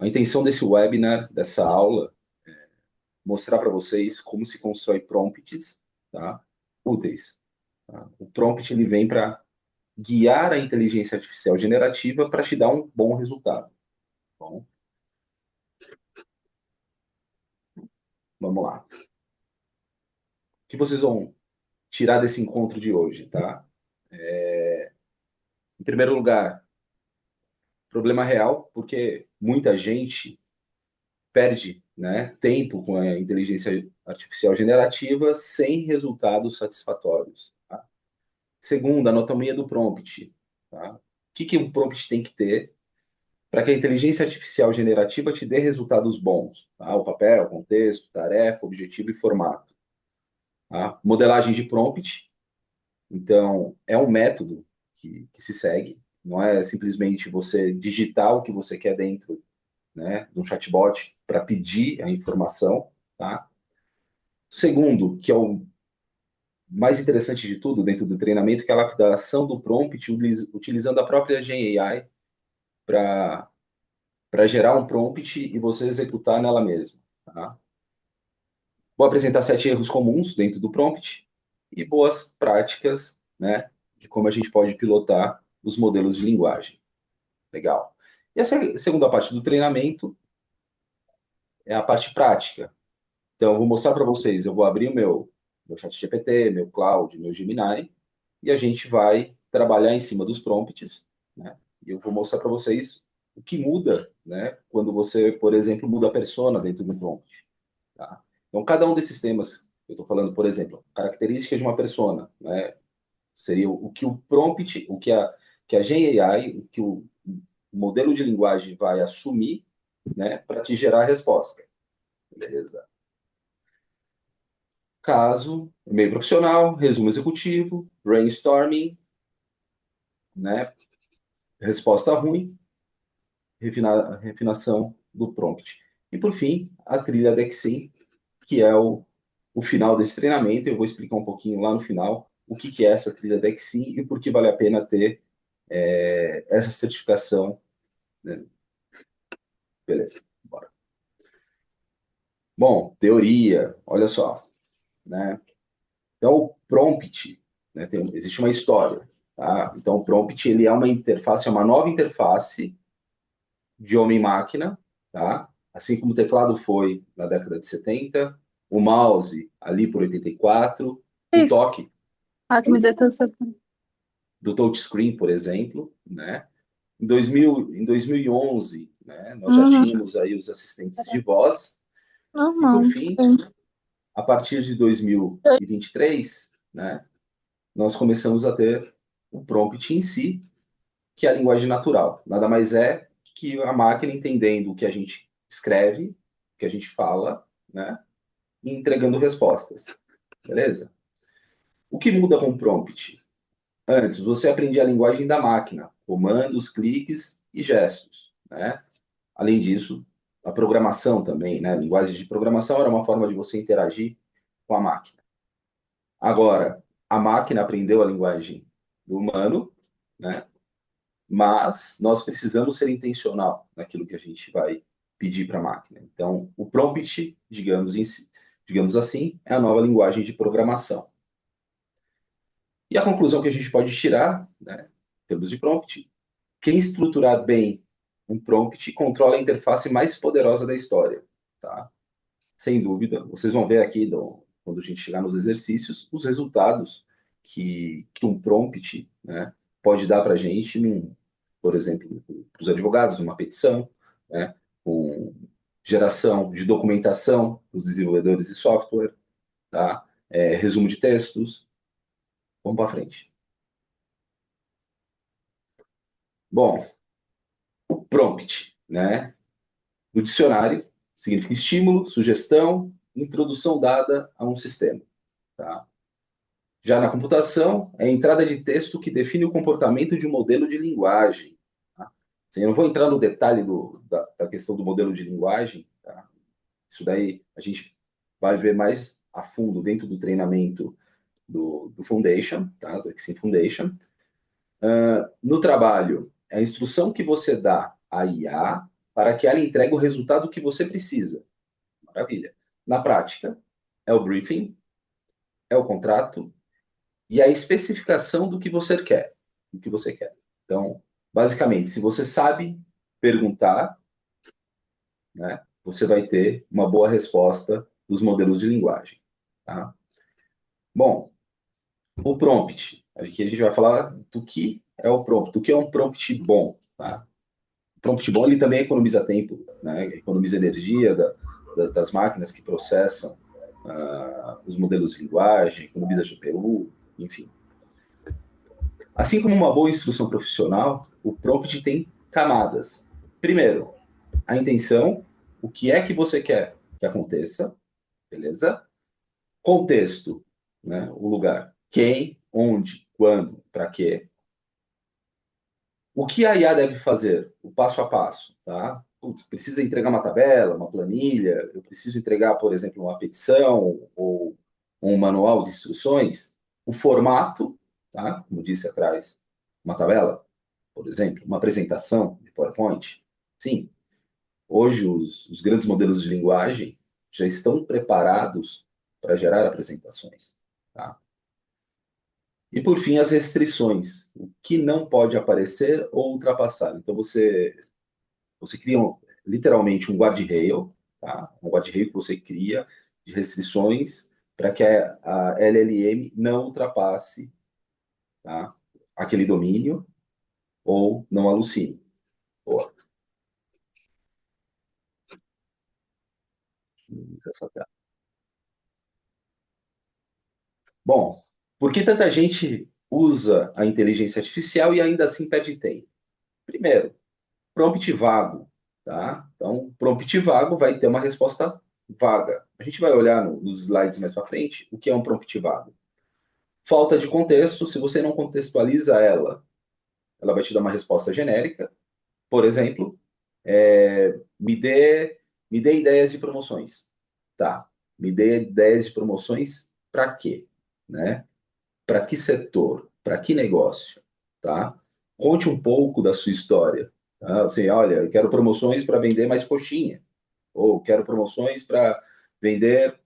A intenção desse webinar, dessa aula, é mostrar para vocês como se constrói prompts, tá? Úteis. Tá? O prompt ele vem para guiar a inteligência artificial generativa para te dar um bom resultado. Bom, vamos lá. O que vocês vão tirar desse encontro de hoje, tá? Em primeiro lugar, problema real, porque muita gente perde, né, tempo com a inteligência artificial generativa sem resultados satisfatórios. Tá? Segundo, anatomia do prompt. Tá? O que um prompt tem que ter para que a inteligência artificial generativa te dê resultados bons? Tá? O papel, contexto, tarefa, objetivo e formato. Tá? Modelagem de prompt. Então, é um método que se segue. Não é simplesmente você digitar o que você quer dentro, né, de um chatbot para pedir a informação, tá? Segundo, que é o mais interessante de tudo dentro do treinamento, que é a lapidação do prompt utilizando a própria Gen AI para gerar um prompt e você executar nela mesma, tá? Vou apresentar 7 erros comuns dentro do prompt e boas práticas, né, de como a gente pode pilotar os modelos de linguagem. Legal. E essa segunda parte do treinamento é a parte prática. Então, eu vou mostrar para vocês, eu vou abrir o meu ChatGPT, meu Claude, meu Gemini, e a gente vai trabalhar em cima dos prompts, né? E eu vou mostrar para vocês o que muda, né? Quando você, por exemplo, muda a persona dentro do prompt, tá? Então, cada um desses temas, eu estou falando, por exemplo, características de uma persona, né? Seria o que o prompt, que a Gen AI, o que o modelo de linguagem vai assumir, né? Para te gerar a resposta. Beleza? Caso, e-mail profissional, resumo executivo, brainstorming, né? Resposta ruim, refinação do prompt. E por fim, a trilha Dexim, que é o final desse treinamento. Eu vou explicar um pouquinho lá no final o que é essa trilha Dexim e por que vale a pena ter essa certificação. Né? Beleza, bora. Bom, teoria, olha só, né? Então, o prompt, né, existe uma história, tá? Então, o prompt, ele é uma interface, é uma nova interface de homem-máquina, tá? Assim como o teclado foi na década de 70, o mouse ali por 84, o Isso. toque A camiseta do seu. do touchscreen, por exemplo, né? Em 2011, né, nós já Uhum. tínhamos aí os assistentes de voz, e por Normal. fim, a partir de 2023, né, nós começamos a ter o prompt em si, que é a linguagem natural. Nada mais é que a máquina entendendo o que a gente escreve, o que a gente fala, né, e entregando respostas. Beleza? O que muda com o prompt? Antes, você aprendia a linguagem da máquina, comandos, cliques e gestos, né? Além disso, a programação também, né? A linguagem de programação era uma forma de você interagir com a máquina. Agora, a máquina aprendeu a linguagem do humano, né? Mas nós precisamos ser intencional naquilo que a gente vai pedir para a máquina. Então, o prompt, digamos assim, é a nova linguagem de programação. E a conclusão que a gente pode tirar, né, em termos de prompt, quem estruturar bem um prompt controla a interface mais poderosa da história, tá? Sem dúvida, vocês vão ver aqui, quando a gente chegar nos exercícios, os resultados que um prompt, né, pode dar para a gente, por exemplo, para os advogados, numa petição, né, com geração de documentação dos desenvolvedores de software, tá? Resumo de textos. Vamos para frente. Bom, o prompt, né? No dicionário, significa estímulo, sugestão, introdução dada a um sistema, tá? Já na computação, é a entrada de texto que define o comportamento de um modelo de linguagem. Tá? Assim, eu não vou entrar no detalhe da questão do modelo de linguagem, tá? Isso daí a gente vai ver mais a fundo dentro do treinamento do Foundation, tá? Do Exim Foundation. No trabalho, é a instrução que você dá à IA para que ela entregue o resultado que você precisa. Maravilha. Na prática, é o briefing, é o contrato e a especificação do que você quer. Do que você quer. Então, basicamente, se você sabe perguntar, né, você vai ter uma boa resposta dos modelos de linguagem. Tá? Bom, o prompt. Aqui a gente vai falar do que é o prompt, do que é um prompt bom. Tá? O prompt bom ele também economiza tempo, né? Economiza energia das máquinas que processam os modelos de linguagem, economiza GPU, enfim. Assim como uma boa instrução profissional, o prompt tem camadas. Primeiro, a intenção, o que é que você quer que aconteça, beleza? Contexto, né? O lugar. Quem, onde, quando, para quê. O que a IA deve fazer? O passo a passo, tá? Putz, precisa entregar uma tabela, uma planilha, eu preciso entregar, por exemplo, uma petição ou um manual de instruções. O formato, tá? Como disse atrás, uma tabela, por exemplo, uma apresentação de PowerPoint. Sim, hoje os grandes modelos de linguagem já estão preparados para gerar apresentações, tá? E, por fim, as restrições. O que não pode aparecer ou ultrapassar. Então, você cria literalmente um guardrail, tá? Um guardrail que você cria de restrições para que a LLM não ultrapasse, tá? Aquele domínio ou não alucine. Boa. Bom, por que tanta gente usa a inteligência artificial e ainda assim perde tempo? Primeiro, prompt vago, tá? Então, prompt vago vai ter uma resposta vaga. A gente vai olhar nos slides mais para frente o que é um prompt vago. Falta de contexto, se você não contextualiza ela, ela vai te dar uma resposta genérica. Por exemplo, me dê ideias de promoções. Tá, me dê ideias de promoções para quê? Né? Para que setor? Para que negócio? Tá? Conte um pouco da sua história. Tá? Assim, olha, eu quero promoções para vender mais coxinha. Ou quero promoções para vender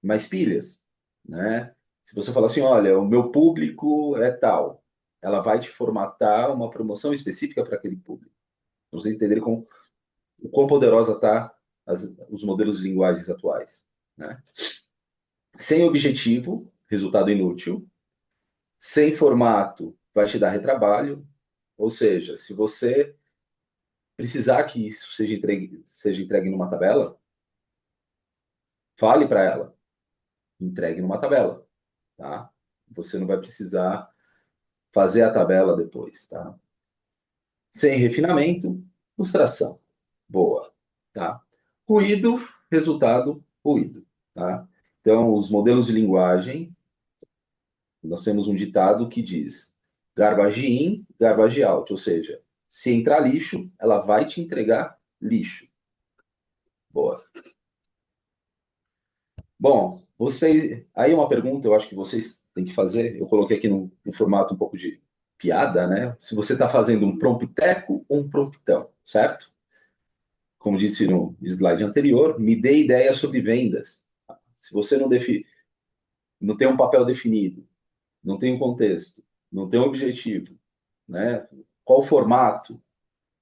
mais pilhas. Né? Se você falar assim, olha, o meu público é tal, ela vai te formatar uma promoção específica para aquele público. Para vocês entenderem o quão poderosa está os modelos de linguagens atuais. Né? Sem objetivo, resultado inútil. Sem formato, vai te dar retrabalho. Ou seja, se você precisar que isso seja entregue numa tabela, fale para ela, entregue numa tabela, tá? Você não vai precisar fazer a tabela depois, tá? Sem refinamento, frustração. Boa, tá? Ruído, resultado, ruído, tá? Então, os modelos de linguagem, nós temos um ditado que diz garbage in, garbage out, ou seja, se entrar lixo, ela vai te entregar lixo. Boa. Bom, vocês. Aí uma pergunta, eu acho que vocês têm que fazer. Eu coloquei aqui no formato um pouco de piada, né? Se você está fazendo um prompteco ou um promptão, certo? Como disse no slide anterior, me dê ideias sobre vendas. Se você não tem um papel definido, não tem um contexto, não tem um objetivo, né? Qual o formato,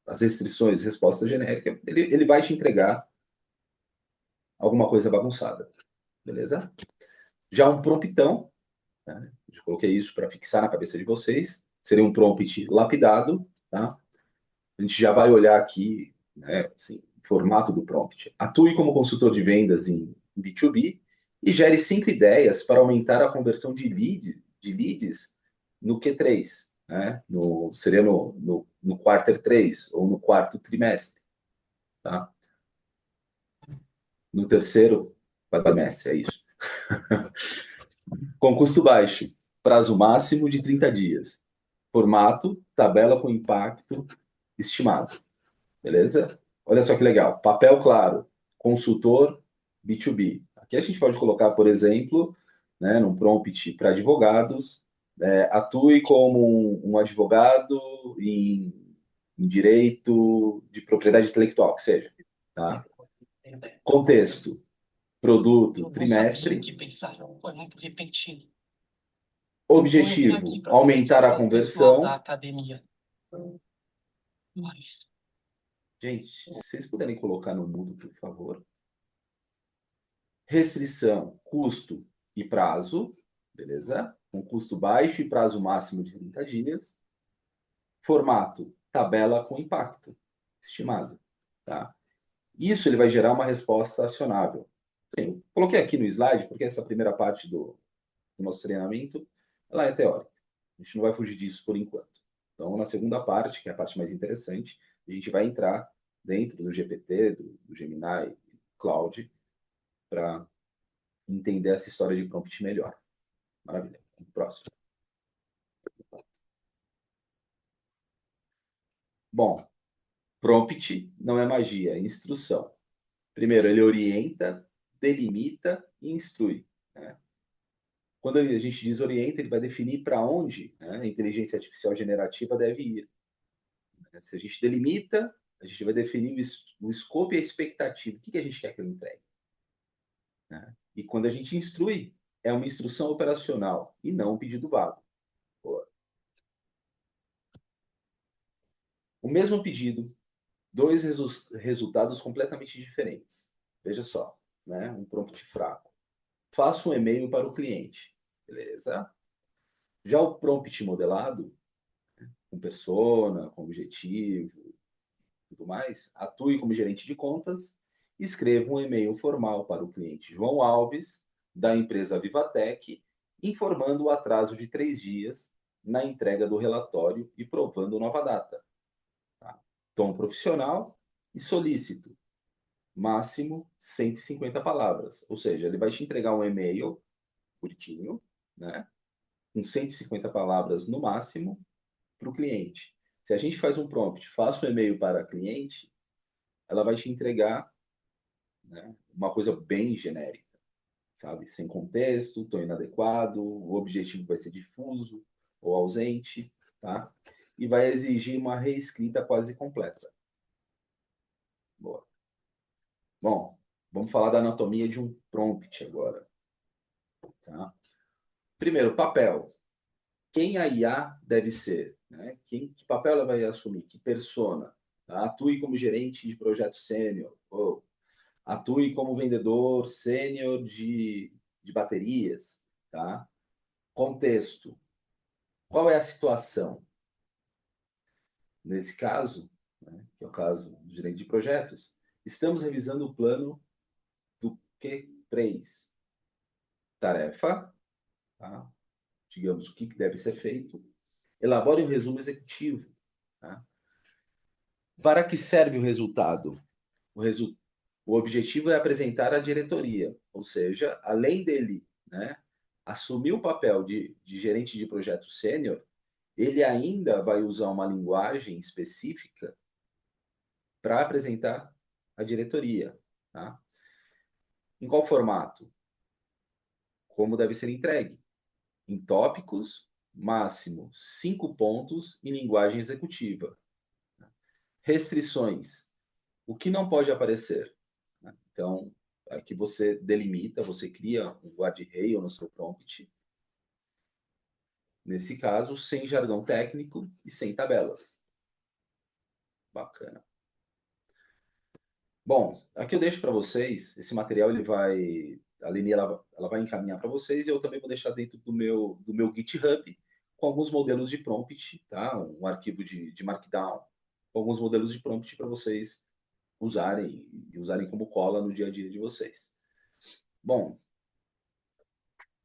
as restrições, resposta genérica, ele vai te entregar alguma coisa bagunçada, beleza? Já um promptão, né? Eu coloquei isso para fixar na cabeça de vocês, seria um prompt lapidado, tá? A gente já vai olhar aqui, né, assim, o formato do prompt. Atue como consultor de vendas em B2B e gere 5 ideias para aumentar a conversão de leads no Q3, né? Seria no quarter 3 ou no quarto trimestre, tá? No terceiro quadrimestre, é isso. Com custo baixo, prazo máximo de 30 dias. Formato, tabela com impacto estimado. Beleza? Olha só que legal. Papel claro, consultor B2B. Aqui a gente pode colocar, por exemplo, né, num prompt para advogados, atue como um advogado em em direito de propriedade intelectual, que seja. Tá? Contexto, produto, Eu não sabia o trimestre. que pensar, foi muito repentino. Então eu vim aqui Objetivo, para conversar aumentar a com o pessoal da conversão. academia. Mas Gente, se vocês puderem colocar no mudo, por favor. Restrição, custo e prazo, beleza? Um custo baixo e prazo máximo de 30 dias. Formato, tabela com impacto estimado, tá? Isso ele vai gerar uma resposta acionável. Sim, coloquei aqui no slide, porque essa primeira parte do nosso treinamento, ela é teórica. A gente não vai fugir disso por enquanto. Então, na segunda parte, que é a parte mais interessante, a gente vai entrar dentro do GPT, do Gemini, Cloud, para entender essa história de prompt melhor. Maravilha. Próximo. Bom, prompt não é magia, é instrução. Primeiro, ele orienta, delimita e instrui. Né? Quando a gente diz orienta, ele vai definir para onde, né, a inteligência artificial generativa deve ir. Se a gente delimita, a gente vai definir o escopo e a expectativa. O que a gente quer que ele entregue? Né? E quando a gente instrui, é uma instrução operacional e não um pedido vago. O mesmo pedido, dois resultados completamente diferentes. Veja só, né? Um prompt fraco. Faça um e-mail para o cliente. Beleza? Já o prompt modelado, com persona, com objetivo, tudo mais, atue como gerente de contas, escreva um e-mail formal para o cliente João Alves, da empresa Vivatec, informando o atraso de 3 dias na entrega do relatório e provando nova data. Tá? Tom profissional e solícito, máximo 150 palavras. Ou seja, ele vai te entregar um e-mail bonitinho, né? Com 150 palavras no máximo, para o cliente. Se a gente faz um prompt, faça um e-mail para cliente, ela vai te entregar, né, uma coisa bem genérica, sabe? Sem contexto, tom inadequado, o objetivo vai ser difuso ou ausente, tá? E vai exigir uma reescrita quase completa. Boa. Bom, vamos falar da anatomia de um prompt agora. Tá? Primeiro, papel. Quem a IA deve ser? Né? Que papel ela vai assumir? Que persona? Tá? Atue como gerente de projeto sênior. Ou atue como vendedor sênior de baterias. Tá? Contexto. Qual é a situação? Nesse caso, né, que é o caso do gerente de projetos, estamos revisando o plano do Q3. Tarefa, tá? Digamos o que deve ser feito. Elabore um resumo executivo. Tá? Para que serve o resultado? O objetivo é apresentar à diretoria, ou seja, além dele, né, assumir o papel de gerente de projeto sênior, ele ainda vai usar uma linguagem específica para apresentar à diretoria. Tá? Em qual formato? Como deve ser entregue? Em tópicos, máximo 5 pontos em linguagem executiva. Restrições. O que não pode aparecer? Então, aqui você delimita, você cria um guarda-rail no seu prompt. Nesse caso, sem jargão técnico e sem tabelas. Bacana. Bom, aqui eu deixo para vocês, esse material ele vai, a Leni ela vai encaminhar para vocês e eu também vou deixar dentro do meu GitHub com alguns modelos de prompt, tá? Um arquivo de Markdown, com alguns modelos de prompt para vocês usarem e usarem como cola no dia a dia de vocês. Bom,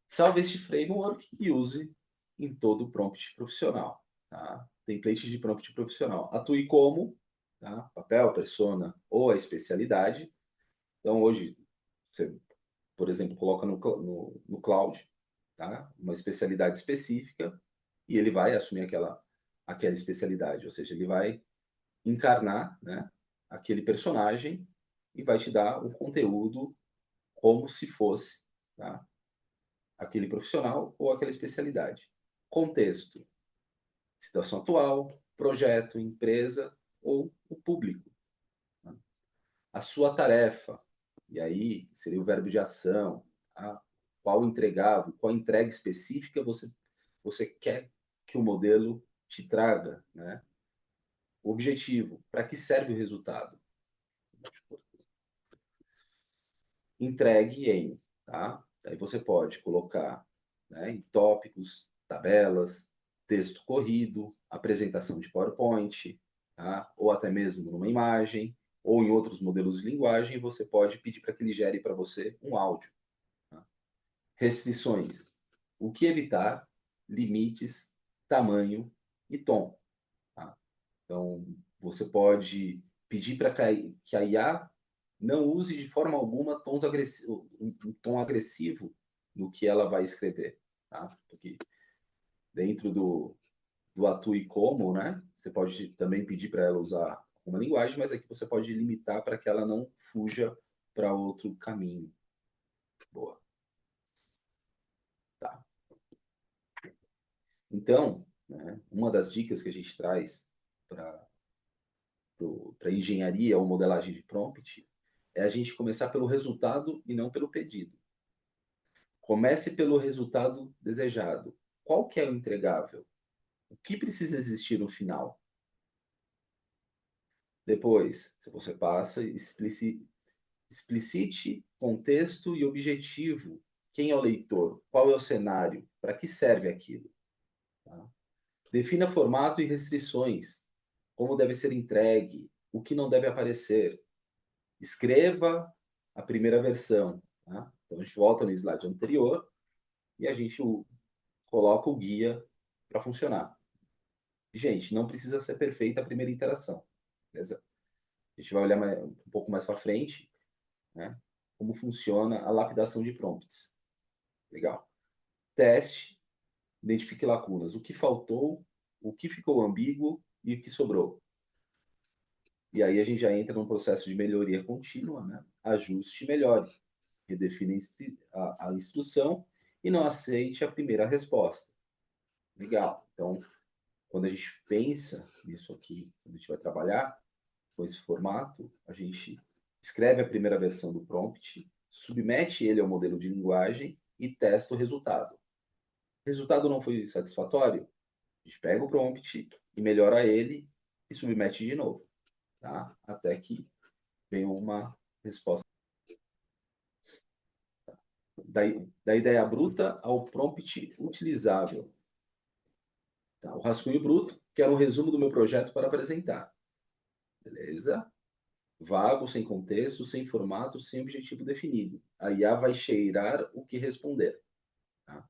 salve este framework e use em todo o prompt profissional. Tá? Template de prompt profissional. Atue como, tá? Papel, persona ou a especialidade. Então, hoje, você, por exemplo, coloca no cloud, tá? Uma especialidade específica e ele vai assumir aquela especialidade. Ou seja, ele vai encarnar, né, aquele personagem e vai te dar um conteúdo como se fosse, tá, aquele profissional ou aquela especialidade. Contexto, situação atual, projeto, empresa ou o público. Tá? A sua tarefa, e aí seria o verbo de ação, tá? Qual entregável, qual entrega específica você quer que o modelo te traga, né? O objetivo, para que serve o resultado? Entregue em, tá? Aí você pode colocar, né, em tópicos, tabelas, texto corrido, apresentação de PowerPoint, tá? Ou até mesmo numa imagem, ou em outros modelos de linguagem, você pode pedir para que ele gere para você um áudio. Tá? Restrições: o que evitar, limites, tamanho e tom. Tá? Então, você pode pedir para que a IA não use de forma alguma um tom agressivo no que ela vai escrever. Tá? Porque dentro do Atue Como, né, você pode também pedir para ela usar uma linguagem, mas aqui você pode limitar para que ela não fuja para outro caminho. Boa. Tá. Então, né, uma das dicas que a gente traz para engenharia ou modelagem de prompt é a gente começar pelo resultado e não pelo pedido. Comece pelo resultado desejado. Qual que é o entregável? O que precisa existir no final? Depois, se você passa, explicite contexto e objetivo. Quem é o leitor? Qual é o cenário? Para que serve aquilo? Tá? Defina formato e restrições. Como deve ser entregue? O que não deve aparecer? Escreva a primeira versão. Tá? Então, a gente volta no slide anterior e a gente coloca o guia para funcionar. Gente, não precisa ser perfeita a primeira interação. Beleza? A gente vai olhar um pouco mais para frente, né? Como funciona a lapidação de prompts. Legal. Teste, identifique lacunas. O que faltou, o que ficou ambíguo e o que sobrou. E aí a gente já entra num processo de melhoria contínua, né? Ajuste e melhore. Redefine a instrução e não aceite a primeira resposta. Legal. Então, quando a gente pensa nisso aqui, quando a gente vai trabalhar com esse formato, a gente escreve a primeira versão do prompt, submete ele ao modelo de linguagem e testa o resultado. O resultado não foi satisfatório? A gente pega o prompt e melhora ele e submete de novo, tá? Até que venha uma resposta. Da ideia bruta ao prompt utilizável. Tá? O rascunho bruto, que era um resumo do meu projeto para apresentar. Beleza? Vago, sem contexto, sem formato, sem objetivo definido. A IA vai cheirar o que responder. Tá?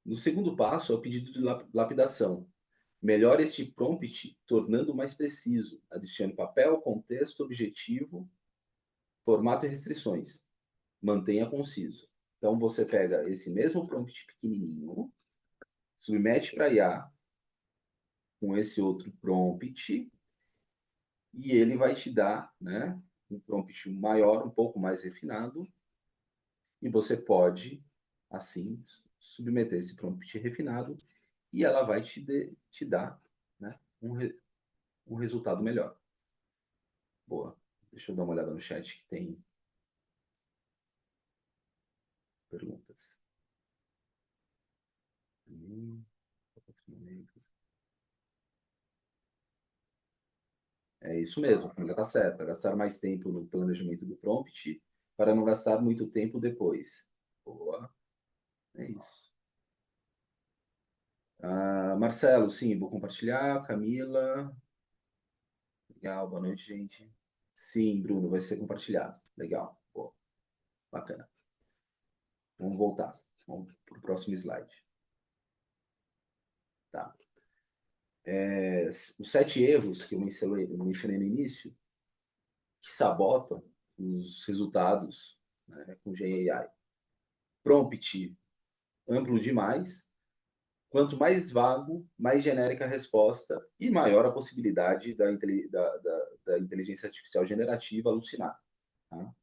No segundo passo, é o pedido de lapidação. Melhore este prompt tornando mais preciso. Adicione papel, contexto, objetivo, formato e restrições. Mantenha conciso. Então, você pega esse mesmo prompt pequenininho, submete para a IA com esse outro prompt e ele vai te dar, né, um prompt maior, um pouco mais refinado, e você pode, assim, submeter esse prompt refinado e ela vai te dar, né, um resultado melhor. Boa. Deixa eu dar uma olhada no chat que tem perguntas. É isso mesmo, a Camila está certa. Gastar mais tempo no planejamento do prompt para não gastar muito tempo depois. Boa. É isso. Marcelo, sim, vou compartilhar. Camila. Legal, boa noite, gente. Sim, Bruno, vai ser compartilhado. Legal. Boa. Bacana. Vamos voltar. Vamos para o próximo slide. Tá. Os 7 erros que eu mencionei no início, que sabotam os resultados, né, com GenAI. Prompt amplo demais. Quanto mais vago, mais genérica a resposta e maior a possibilidade da inteligência artificial generativa alucinar. Tá?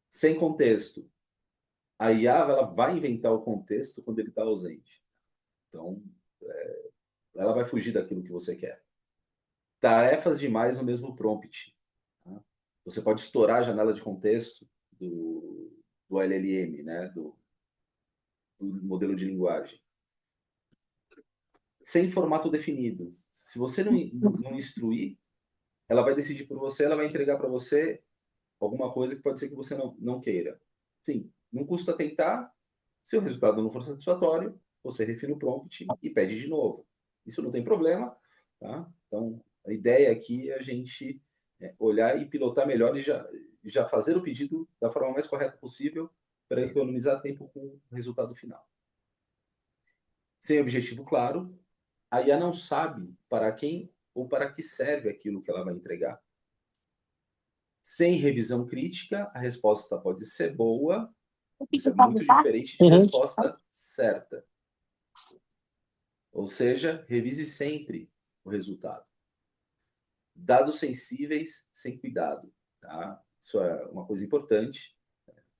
Sem contexto. A IA ela vai inventar o contexto quando ele está ausente. Então, ela vai fugir daquilo que você quer. tarefas demais no mesmo prompt. Tá? Você pode estourar a janela de contexto do LLM, né? Do modelo de linguagem, sem formato definido. Se você não instruir, ela vai decidir por você, ela vai entregar para você alguma coisa que pode ser que você não queira. Sim, não custa tentar. Se o resultado não for satisfatório, você refina o prompt e pede de novo. Isso não tem problema, tá? Então, a ideia aqui é a gente olhar e pilotar melhor e já fazer o pedido da forma mais correta possível para economizar tempo com o resultado final. Sem objetivo claro, a IA não sabe para quem ou para que serve aquilo que ela vai entregar. Sem revisão crítica, a resposta pode ser boa, mas é muito diferente de resposta certa. Ou seja, revise sempre o resultado. Dados sensíveis sem cuidado. Tá? Isso é uma coisa importante.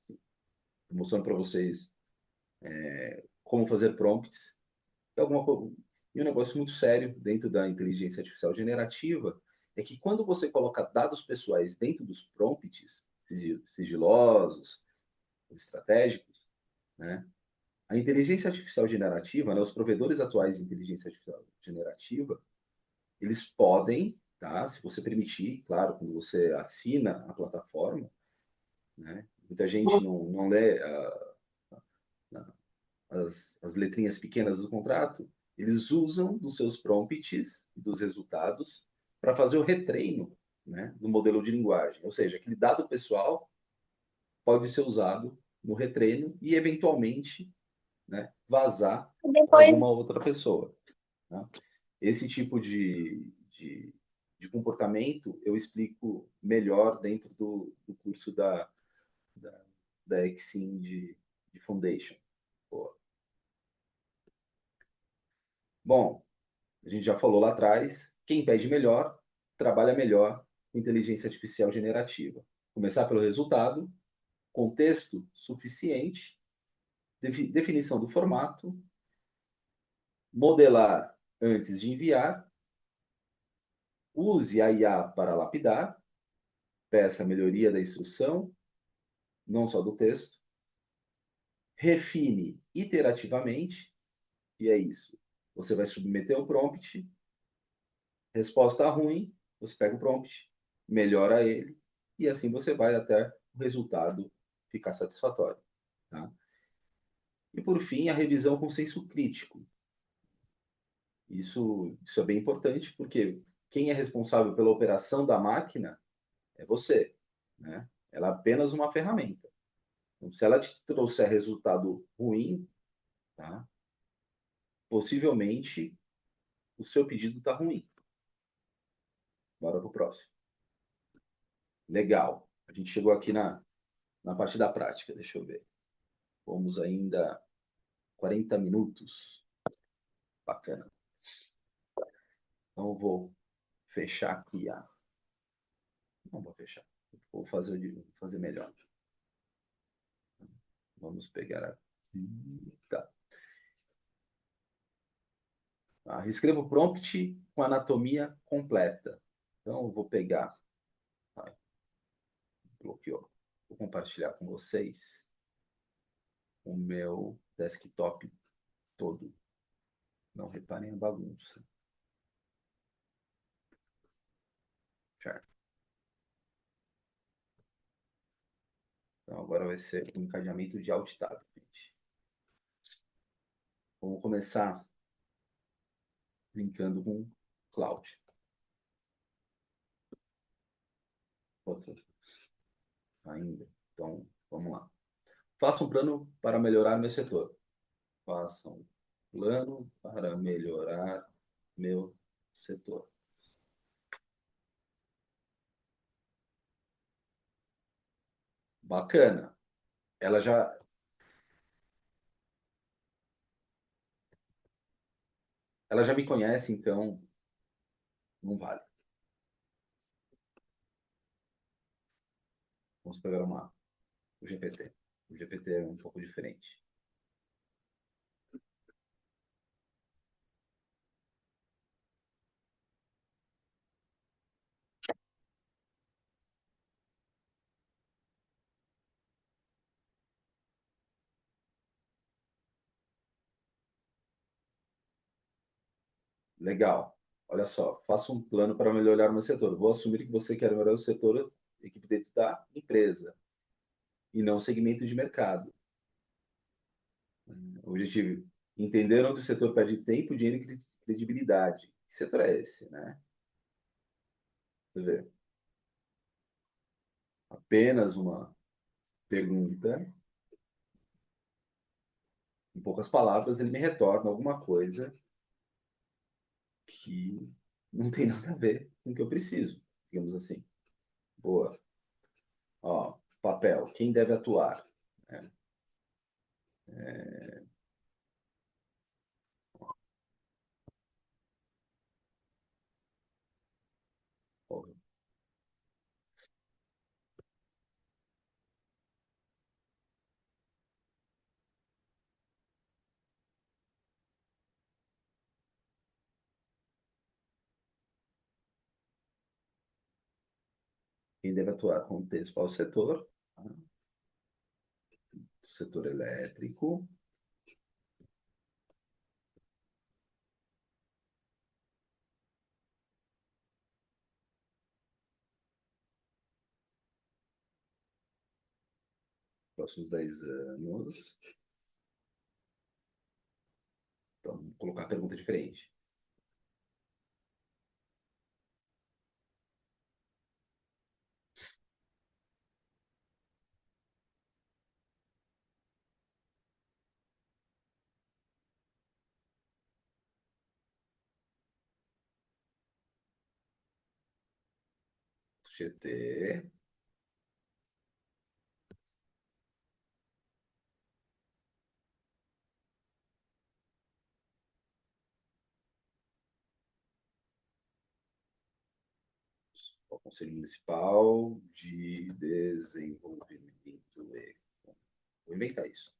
Estou mostrando para vocês como fazer prompts. E um negócio muito sério dentro da inteligência artificial generativa é que quando você coloca dados pessoais dentro dos prompts, sigilosos, estratégicos, né? A inteligência artificial generativa, né, os provedores atuais de inteligência artificial generativa, eles podem, tá, se você permitir, claro, quando você assina a plataforma, né, muita gente não lê as letrinhas pequenas do contrato, eles usam dos seus prompts e dos resultados para fazer o retreino, né, do modelo de linguagem. Ou seja, aquele dado pessoal pode ser usado no retreino e, eventualmente, né, vazar para Depois, alguma outra pessoa. Tá? Esse tipo de comportamento eu explico melhor dentro do curso da Exim de Foundation. Boa. Bom, a gente já falou lá atrás, quem pede melhor, trabalha melhor com inteligência artificial generativa. Começar pelo resultado, contexto suficiente, definição do formato, modelar antes de enviar, use a IA para lapidar, peça a melhoria da instrução, não só do texto, refine iterativamente, e é isso. Você vai submeter o prompt, resposta ruim, você pega o prompt, melhora ele, e assim você vai até o resultado ficar satisfatório. Tá? E por fim, a revisão com senso crítico. Isso é bem importante, porque quem é responsável pela operação da máquina é você. Né? Ela é apenas uma ferramenta. Então, se ela te trouxer resultado ruim, tá? Possivelmente o seu pedido está ruim. Bora para o próximo. Legal. A gente chegou aqui na parte da prática. Deixa eu ver. Vamos ainda 40 minutos. Bacana. Então, eu vou fechar aqui a... Não vou fechar. Vou fazer melhor. Vamos pegar aqui. Tá. Escreva o prompt com anatomia completa. Então, eu vou pegar... Bloqueou. Vou compartilhar com vocês o meu desktop todo. Não reparem a bagunça. Certo. Então agora vai ser o encadeamento de Alt Tab, gente. Vamos começar brincando com Cloud. Outra ainda. Então, vamos lá. Faça um plano para melhorar meu setor. Faça um plano para melhorar meu setor. Bacana. Ela já me conhece, então não vale. Vamos pegar o GPT. O GPT é um pouco diferente. Legal. Olha só, faça um plano para melhorar o meu setor. Vou assumir que você quer melhorar o setor, equipe dentro da empresa, e não segmento de mercado. O objetivo, entender onde o setor perde tempo, dinheiro e credibilidade. Que setor é esse, né? Você vê, apenas uma pergunta, em poucas palavras, ele me retorna alguma coisa que não tem nada a ver com o que eu preciso, digamos assim. Boa. Ó, papel, quem deve atuar? É, ó, quem deve atuar? Contexto, qual o setor? Ah, setor elétrico. Próximos 10 anos. Então, vou colocar a pergunta diferente. GT. O Conselho Municipal de Desenvolvimento E. Vou inventar isso.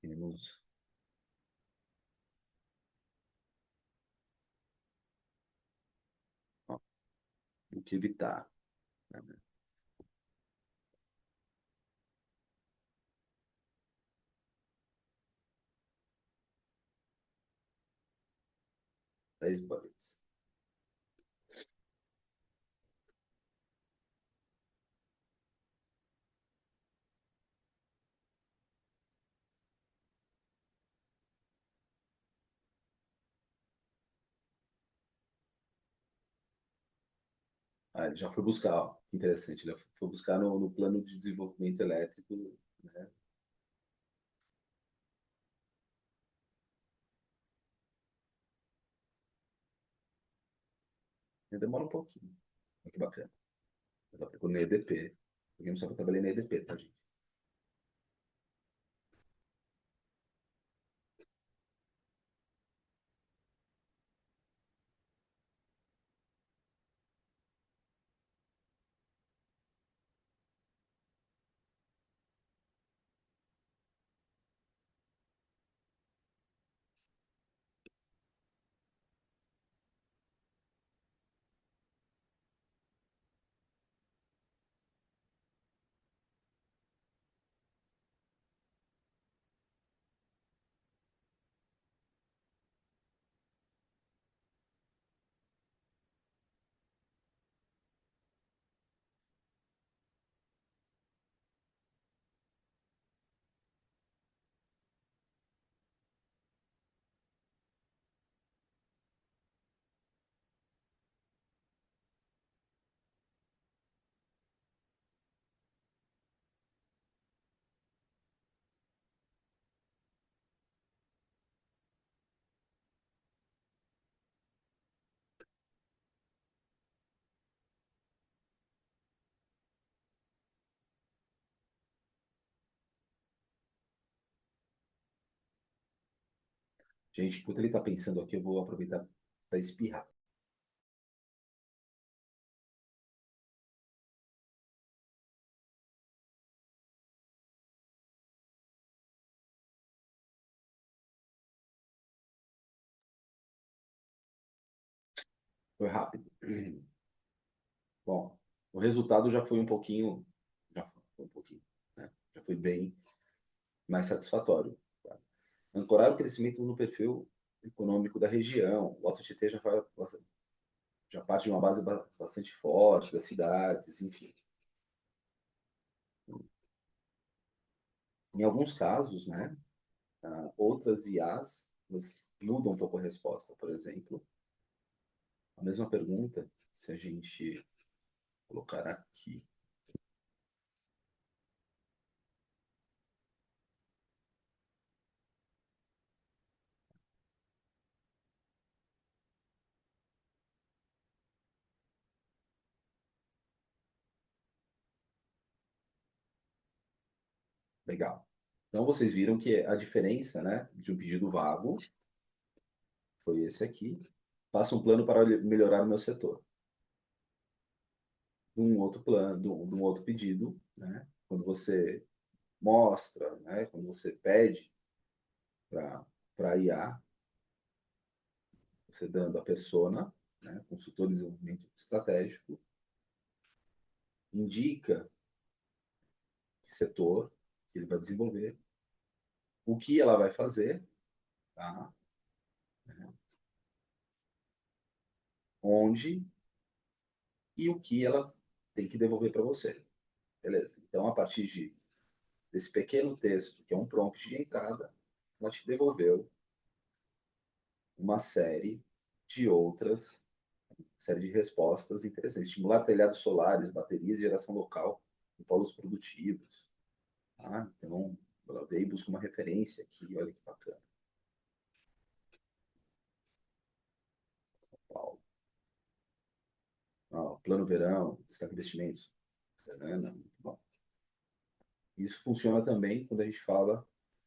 Temos ó, o que evitar. Né? 10 bullets. Ah, ele já foi buscar, ó, que interessante, ele foi buscar no plano de desenvolvimento elétrico, né? Demora um pouquinho. Olha que bacana. Eu tô no EDP. Porque só que eu trabalhei na EDP, tá, gente? Gente, enquanto ele tá pensando aqui, eu vou aproveitar para espirrar. Foi rápido. Bom, o resultado já foi um pouquinho, né? Já foi bem mais satisfatório. Tá? Ancorar o crescimento no perfil econômico da região. O Alto Tietê já parte de uma base bastante forte das cidades, enfim. Em alguns casos, né, outras IAs mudam um pouco a resposta. Por exemplo, a mesma pergunta, se a gente colocar aqui, legal. Então, vocês viram que a diferença, né, de um pedido vago, foi esse aqui, faça um plano para melhorar o meu setor. De um outro plano, de um outro pedido, né, quando você mostra, né, quando você pede para a IA, você dando a persona, né, consultor de desenvolvimento estratégico, indica que setor que ele vai desenvolver, o que ela vai fazer, tá? Onde e o que ela tem que devolver para você. Beleza? Então, a partir desse pequeno texto, que é um prompt de entrada, ela te devolveu uma série de respostas interessantes. Estimular telhados solares, baterias, geração local em polos produtivos. Tá? Então, ela veio e busca uma referência aqui, olha que bacana. São Paulo. Plano verão, destaque investimentos. Bacana, muito bom. Isso funciona também quando a gente fala,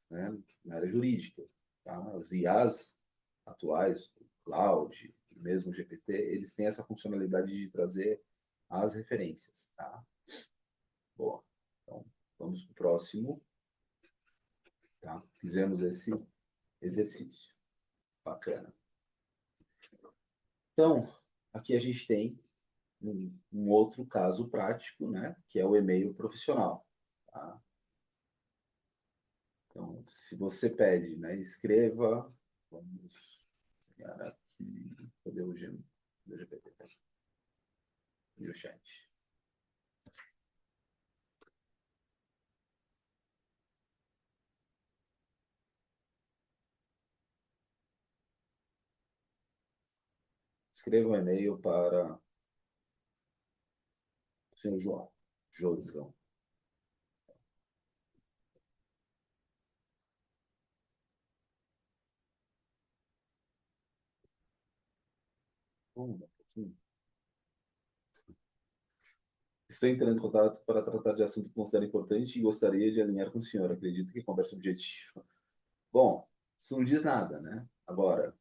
né, na área jurídica. Tá? As IAs atuais, o Cloud, mesmo o GPT, eles têm essa funcionalidade de trazer as referências. Tá? Boa. Então, vamos para o próximo. Tá? Fizemos esse exercício. Bacana. Então, aqui a gente tem um outro caso prático, né, que é o e-mail profissional. Tá? Então, se você pede, né, escreva, vamos pegar aqui, cadê o GPT? Tá aqui, e o chat. Escreva um e-mail para o senhor João, Josão. Um pouquinho. Estou entrando em contato para tratar de assunto que considero importante e gostaria de alinhar com o senhor. Acredito que conversa objetiva. Bom, isso não diz nada, né? Agora,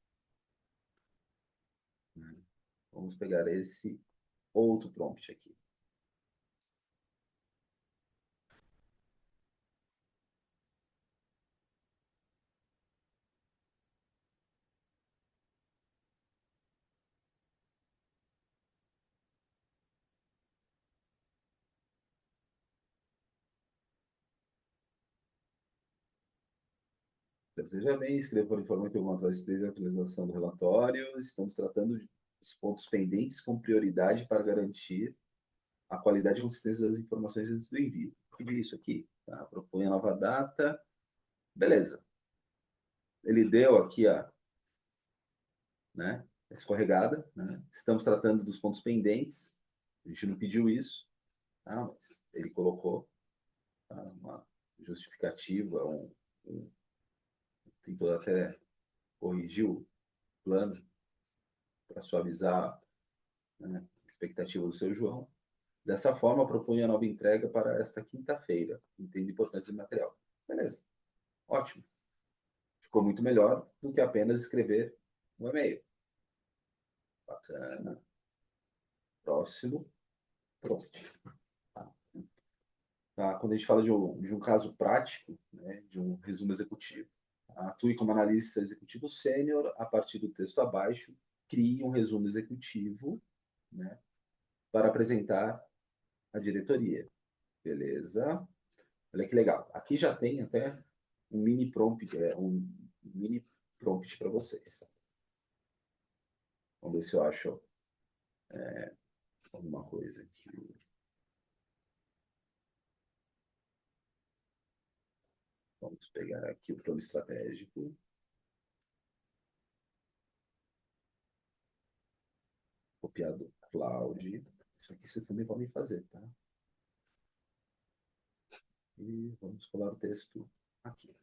né, vamos pegar esse outro prompt aqui. Veja bem, escreva para informar que eu vou atrás de três atualização do relatório. Estamos tratando dos pontos pendentes com prioridade para garantir a qualidade e consistência das informações antes do envio. Pedi isso aqui. Tá? Propõe a nova data. Beleza. Ele deu aqui né, a escorregada. Né? Estamos tratando dos pontos pendentes. A gente não pediu isso, tá? Mas ele colocou, tá, uma justificativa, tentou até corrigir o plano para suavizar, né, a expectativa do seu João. Dessa forma, proponho a nova entrega para esta quinta-feira. Entendo a importância do material. Beleza, ótimo. Ficou muito melhor do que apenas escrever um e-mail. Bacana. Próximo. Pronto. Tá. Tá. Quando a gente fala de um caso prático, né, de um resumo executivo, atue como analista executivo sênior a partir do texto abaixo. crie um resumo executivo, né, para apresentar à diretoria. Beleza? Olha que legal. Aqui já tem até um mini prompt, mini prompt para vocês. Vamos ver se eu acho alguma coisa aqui. Vamos pegar aqui o plano estratégico. Copiar do cloud. Isso aqui vocês também podem fazer, tá? E vamos colar o texto aqui.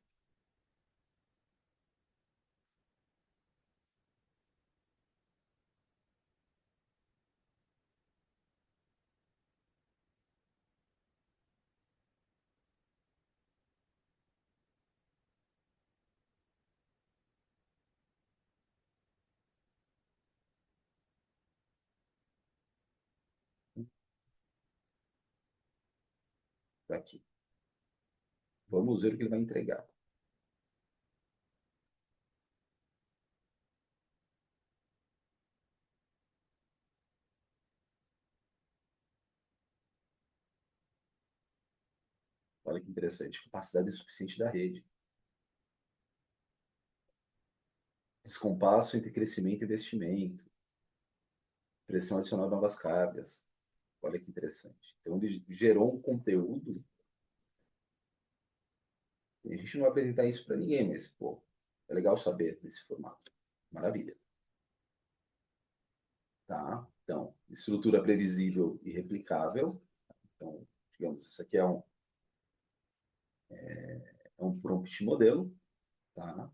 Tá aqui. Vamos ver o que ele vai entregar. Olha que interessante. Capacidade insuficiente da rede. Descompasso entre crescimento e investimento. Pressão adicional de novas cargas. Olha que interessante. Então, ele gerou um conteúdo. A gente não vai apresentar isso para ninguém, mas, pô, é legal saber desse formato. Maravilha. Tá? Então, estrutura previsível e replicável. Então, digamos, isso aqui é um prompt modelo. Tá?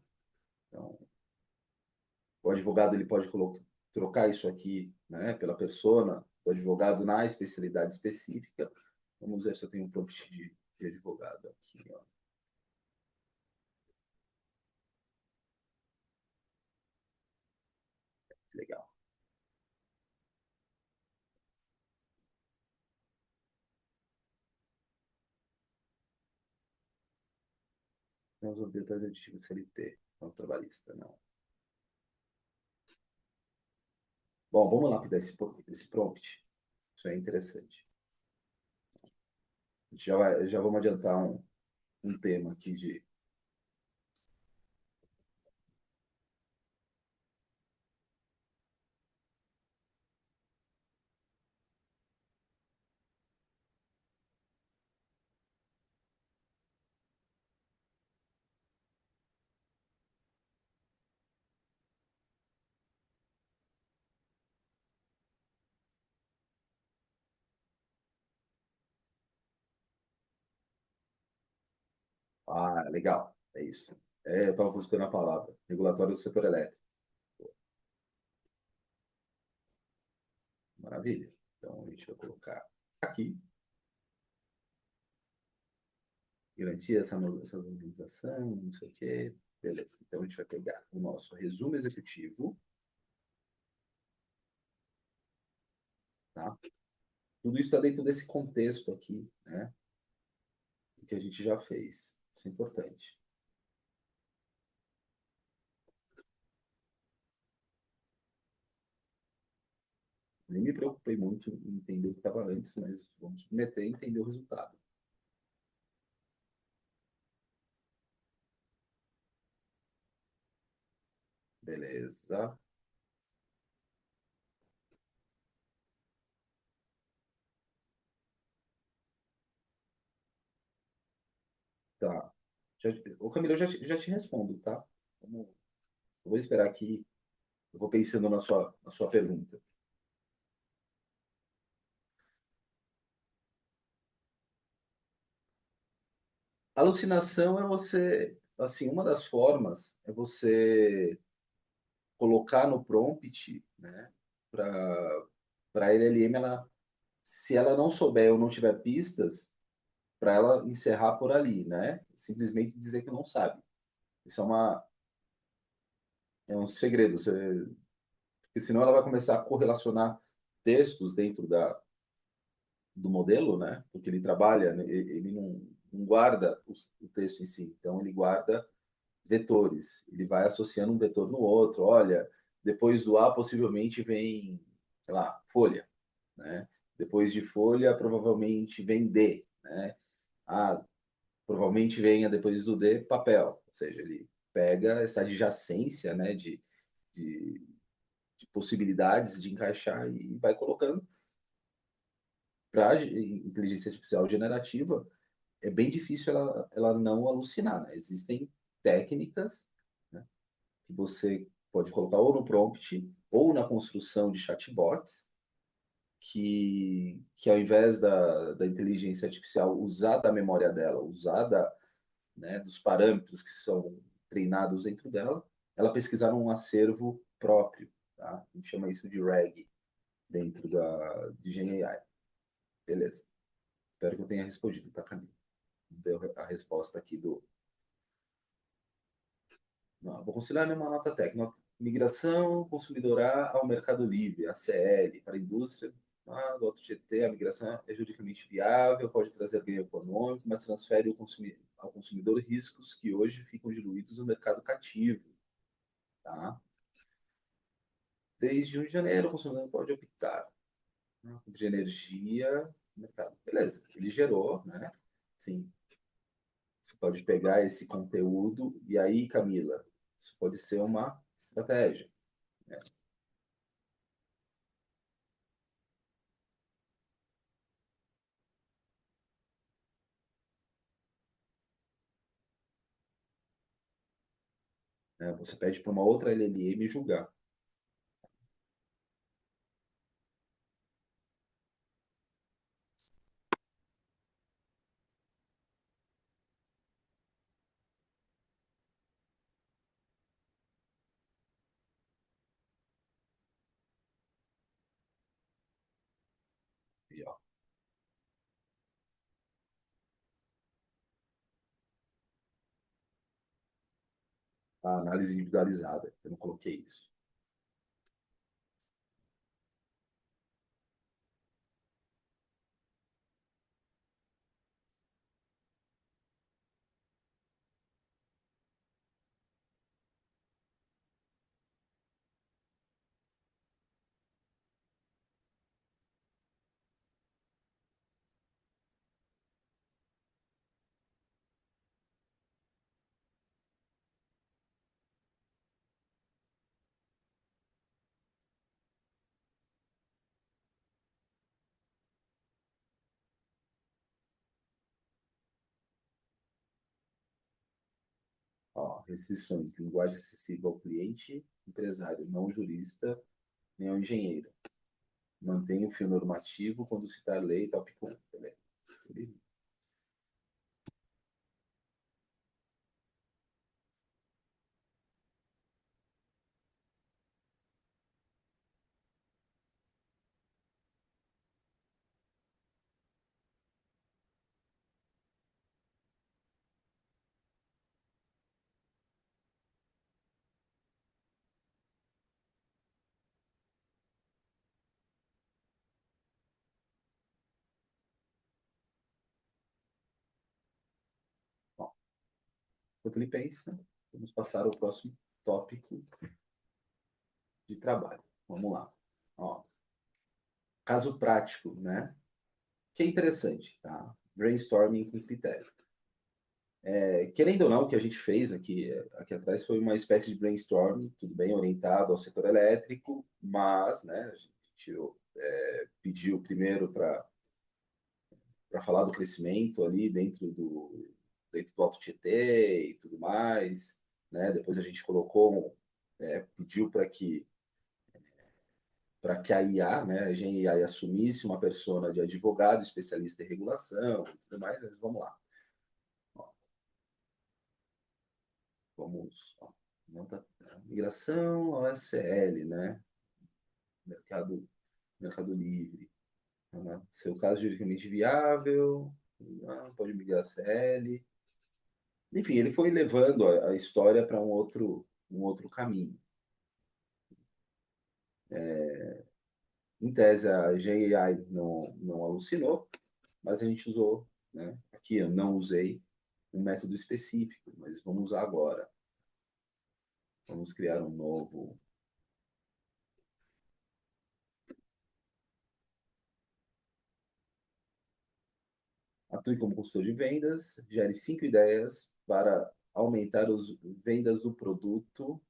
Então, o advogado ele pode trocar isso aqui, né, pela persona do advogado na especialidade específica. Vamos ver se eu tenho um prompt de advogado aqui. Ó. Legal. Vamos ver o aditivo CLT, não trabalhista, não. Bom, vamos lá para esse prompt. Isso é interessante. A gente já vamos adiantar um tema aqui de. Ah, legal. É isso. Eu estava buscando a palavra. Regulatório do setor elétrico. Maravilha. Então, a gente vai colocar aqui. Garantir essa organização, não sei o quê. Beleza. Então, a gente vai pegar o nosso resumo executivo. Tá? Tudo isso está dentro desse contexto aqui, né? Que a gente já fez. Isso é importante. Nem me preocupei muito em entender o que estava antes, mas vamos submeter e entender o resultado. Beleza. Tá. Ô, Camila, já te respondo, tá? Eu vou esperar aqui. Eu vou pensando na sua pergunta. Alucinação é você, assim, uma das formas é você colocar no prompt, né, para a LLM, se ela não souber ou não tiver pistas, para ela encerrar por ali, né? Simplesmente dizer que não sabe. Isso é um segredo, porque senão ela vai começar a correlacionar textos dentro do modelo, né? Porque ele trabalha, né, ele não guarda o texto em si, então ele guarda vetores. Ele vai associando um vetor no outro. Olha, depois do A possivelmente vem, sei lá, folha, né? Depois de folha provavelmente vem D, né? Ah, provavelmente venha depois do D papel, ou seja, ele pega essa adjacência, né, de, de possibilidades de encaixar e vai colocando para inteligência artificial generativa. É bem difícil ela não alucinar, né? Existem técnicas, né, que você pode colocar ou no prompt ou na construção de chatbots, que ao invés da inteligência artificial usar da memória dela, usar né, dos parâmetros que são treinados dentro dela, ela pesquisar num acervo próprio. Tá? A gente chama isso de RAG dentro de GenAI. Beleza. Espero que eu tenha respondido, tá, Camila? Deu a resposta aqui do. Não, vou considerar uma nota técnica. Migração consumidor A ao Mercado Livre, ACL, para a indústria do AutoGT, a migração é juridicamente viável, pode trazer ganho econômico, mas transfere ao consumidor riscos que hoje ficam diluídos no mercado cativo. Tá? Desde 1 de janeiro, o consumidor pode optar, né, de energia, mercado. Beleza, ele gerou, né? Sim, você pode pegar esse conteúdo e aí, Camila, isso pode ser uma estratégia, né? Você pede para uma outra LLM julgar. E, ó, a análise individualizada, eu não coloquei isso. Ó, restrições, linguagem acessível ao cliente, empresário, não jurista, nem ao engenheiro. Mantenha o fio normativo quando citar lei e tópico 1. Beleza. Ó, enquanto ele pensa, vamos passar ao próximo tópico de trabalho. Vamos lá. Ó, caso prático, né? Que é interessante, tá? Brainstorming com critério. Querendo ou não, o que a gente fez aqui atrás foi uma espécie de brainstorming, tudo bem, orientado ao setor elétrico, mas, né, a gente pediu primeiro para falar do crescimento ali dentro do Alto Tietê e tudo mais, né? Depois a gente pediu para que a IA, né, a GenAI assumisse uma persona de advogado, especialista em regulação e tudo mais, mas vamos lá. Ó, vamos, ó, migração ao SL, né? Mercado, Mercado Livre. Né? Seu caso juridicamente viável, pode migrar a CL. Enfim, ele foi levando a história para um outro caminho. Em tese, a GAI não alucinou, mas a gente usou, né? Aqui eu não usei um método específico, mas vamos usar agora. Vamos criar um novo. Atue como consultor de vendas, gere 5 ideias para aumentar as vendas do produto.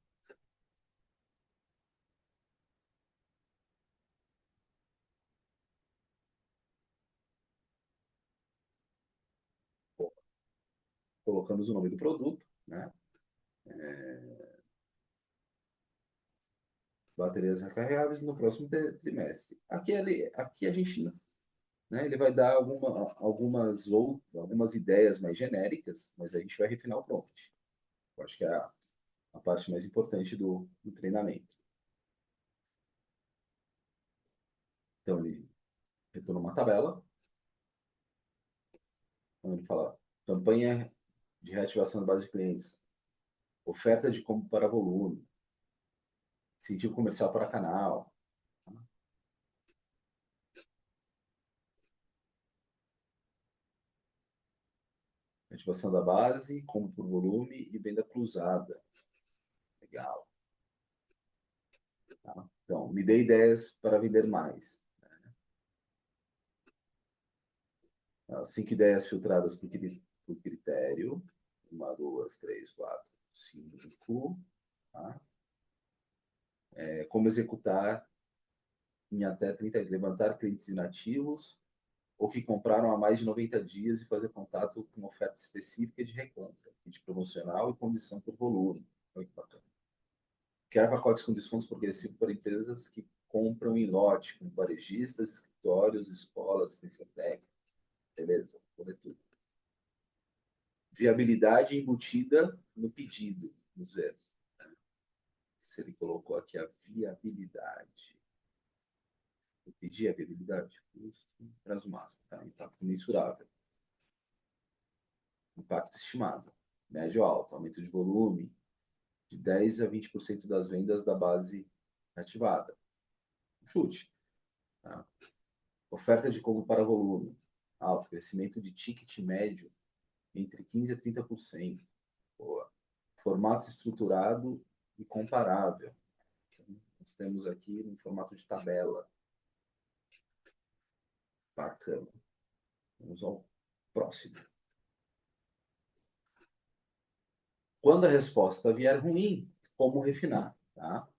Colocamos o nome do produto, né? Baterias recarregáveis no próximo trimestre. Aqui a gente, né, ele vai dar algumas ideias mais genéricas, mas a gente vai refinar o prompt. Eu acho que é a parte mais importante do treinamento. Então, ele retorna uma tabela, onde ele fala campanha de reativação da base de clientes, oferta de compra para volume, incentivo comercial para canal, ativação da base, compra por volume e venda cruzada. Legal. Tá? Então, me dê ideias para vender mais. 5 ideias filtradas por critério. 1, 2, 3, 4, 5. Tá? Como executar em até 30 dias. Levantar clientes inativos ou que compraram há mais de 90 dias e fazer contato com oferta específica de recompra, de promocional e condição por volume. Muito bacana. Criar pacotes com descontos progressivos para empresas que compram em lote, como varejistas, escritórios, escolas, assistência técnica. Beleza, vou ler tudo. Viabilidade embutida no pedido. Vamos ver se ele colocou aqui a viabilidade. Eu pedi a viabilidade. Custo, prazo máximo. Tá? Impacto mensurável. Impacto estimado. Médio alto. Aumento de volume de 10 a 20% das vendas da base ativada. Chute. Tá? Oferta de compra para volume. Alto. Crescimento de ticket médio entre 15 a 30%. Boa. Formato estruturado e comparável. Então, nós temos aqui um formato de tabela. Bacana. Vamos ao próximo. Quando a resposta vier ruim, como refinar? Tá?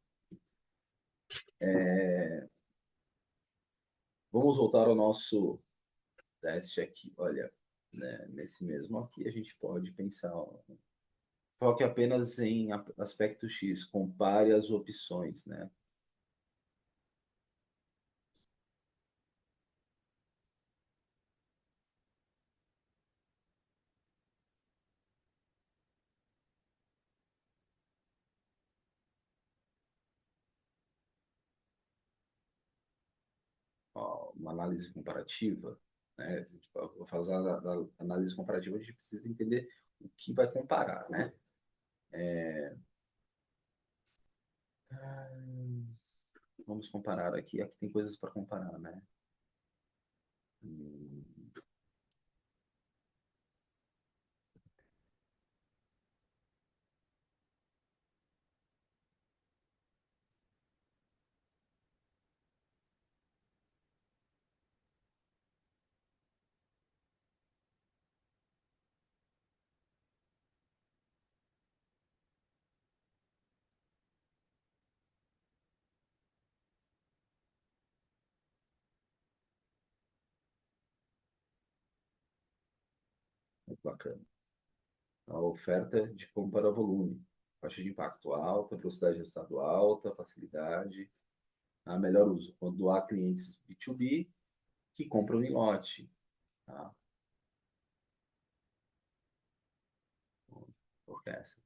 Vamos voltar ao nosso teste aqui. Olha, né, nesse mesmo aqui a gente pode pensar, ó, foque apenas em aspecto X, compare as opções, né? Ó, uma análise comparativa, né? Para fazer a análise comparativa, a gente precisa entender o que vai comparar, né? Vamos comparar aqui. Aqui tem coisas para comparar, né? Hum, muito bacana. A oferta de compra a volume. Faixa de impacto alta, velocidade de resultado alta, facilidade. A melhor uso. Quando há clientes B2B que compram em lote. Tá? Qual que é essa?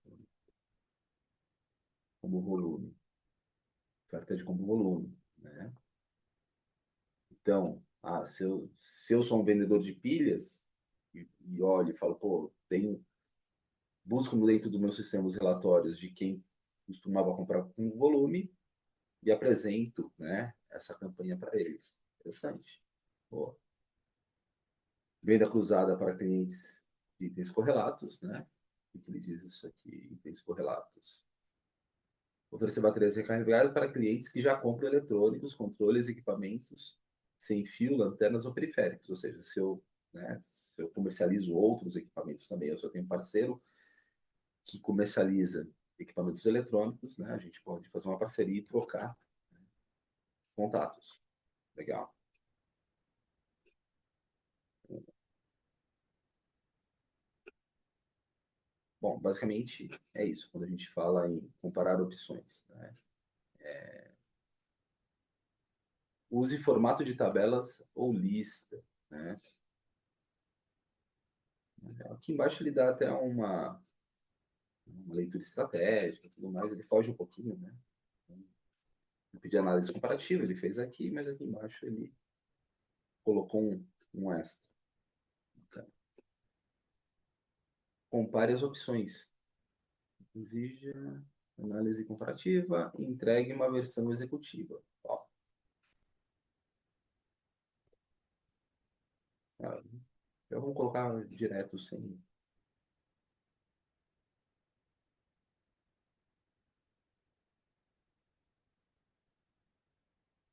Como volume. Oferta de como volume. Né? Então, se eu sou um vendedor de pilhas e olho e falo, pô, busco dentro do meu sistema os relatórios de quem costumava comprar com volume e apresento, né, essa campanha para eles. Interessante. Boa. Venda cruzada para clientes de itens correlatos, né? O que ele diz isso aqui? Itens correlatos. Oferecer baterias recarregáveis para clientes que já compram eletrônicos, controles, equipamentos sem fio, lanternas ou periféricos. Ou seja, se eu né? Se eu comercializo outros equipamentos também, eu só tenho parceiro que comercializa equipamentos eletrônicos, né? A gente pode fazer uma parceria e trocar contatos. Legal. Bom, basicamente é isso, quando a gente fala em comparar opções, né? Use formato de tabelas ou lista, né? Aqui embaixo ele dá até uma leitura estratégica e tudo mais, ele foge um pouquinho, né? Eu pedi análise comparativa, ele fez aqui, mas aqui embaixo ele colocou um extra. Tá? Compare as opções. Exija análise comparativa e entregue uma versão executiva. Ó, tá? Eu vou colocar direto sem.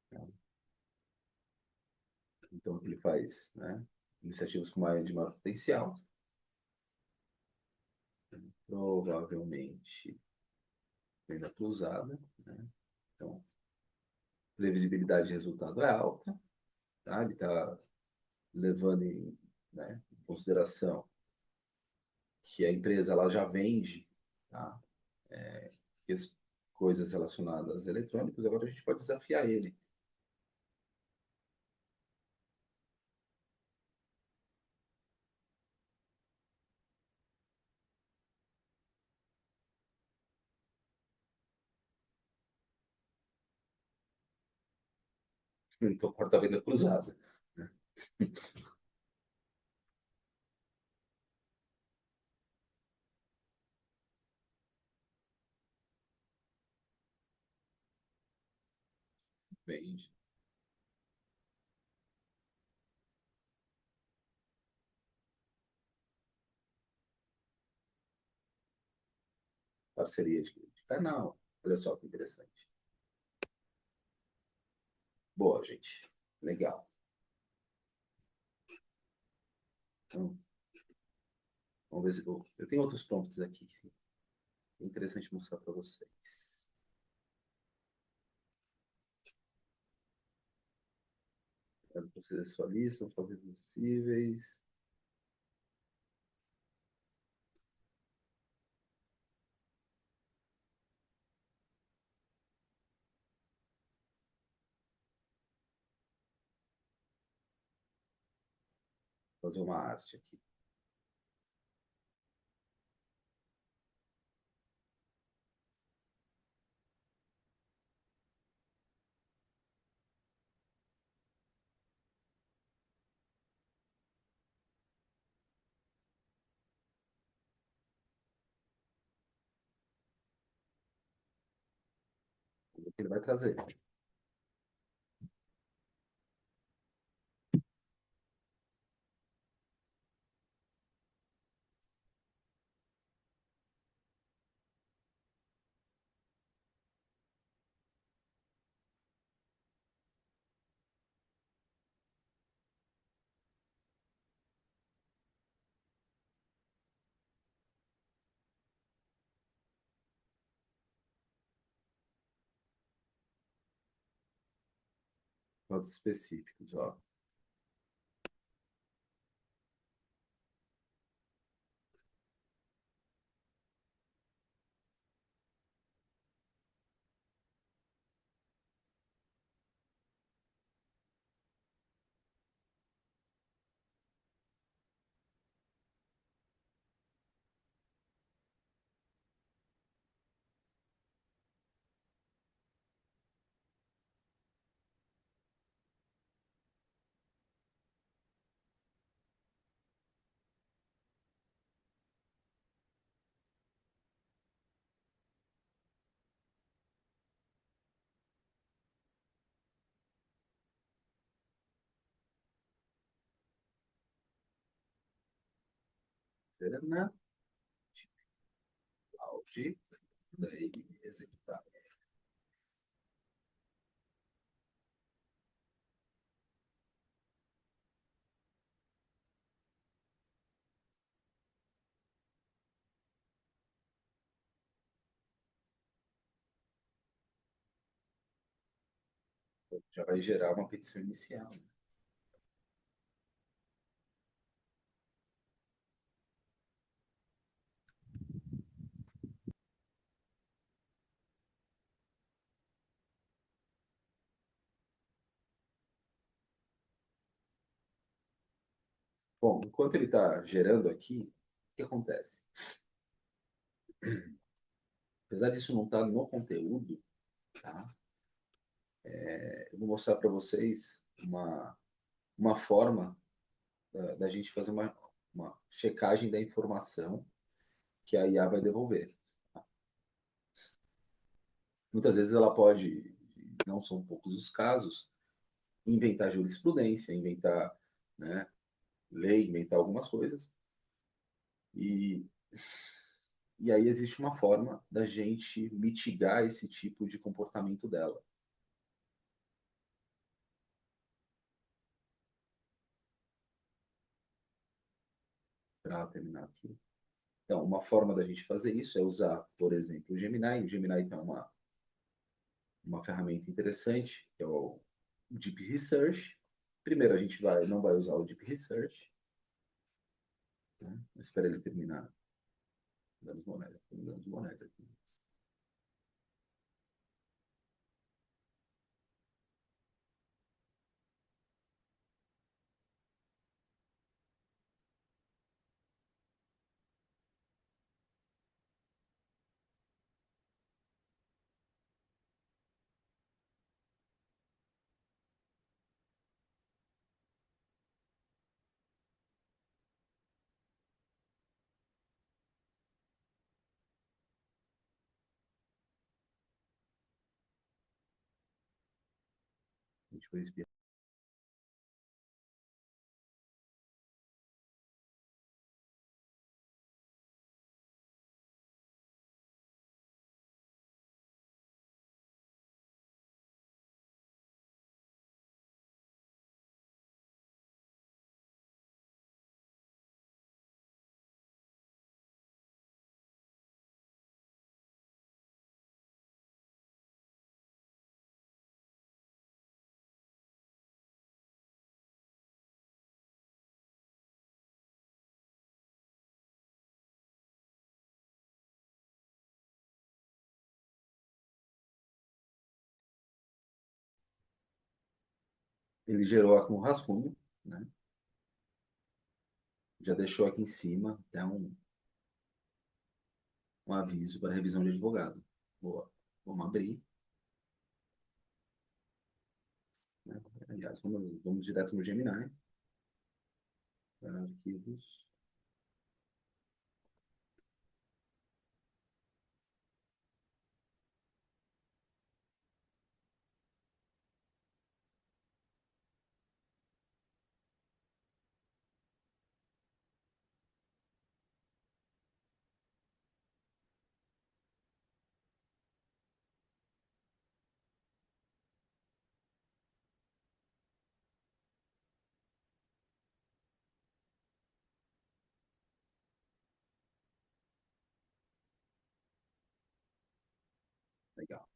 Tá? Então, o que ele faz, né? Iniciativas de maior potencial, provavelmente venda cruzada, né? Então, previsibilidade de resultado é alta, tá? Ele está levando em consideração que a empresa ela já vende, tá? Que coisas relacionadas a eletrônicos, agora a gente pode desafiar ele. Então, corta a venda cruzada. Né? Vende. Parceria de canal. Olha só que interessante. Boa, gente. Legal. Então, vamos ver se eu tenho outros prompts aqui. É interessante mostrar para vocês. Vocês sua lista, favoritos possíveis. Vou fazer uma arte aqui. O que ele vai trazer. Dados específicos, ó. Né? Auge, daí executar. Já vai gerar uma petição inicial, né? Bom, enquanto ele está gerando aqui, o que acontece? Apesar disso não estar no conteúdo, tá? Eu vou mostrar para vocês uma forma da gente fazer uma checagem da informação que a IA vai devolver. Muitas vezes ela pode, não são poucos os casos, inventar jurisprudência, inventar, né, lei, inventar algumas coisas. E, e aí existe uma forma da gente mitigar esse tipo de comportamento dela. Para terminar aqui. Então, uma forma da gente fazer isso é usar, por exemplo, o Gemini. O Gemini tem uma ferramenta interessante, que é o Deep Research. Primeiro, a gente não vai usar o Deep Research. Né? Espera ele terminar. Dando monedas, dando monedas aqui. A gente vai espiar. Ele gerou aqui um rascunho, né? Já deixou aqui em cima até um aviso para revisão de advogado. Boa. Vamos abrir. Né? Aliás, vamos direto no Gemini. Arquivos. Legal.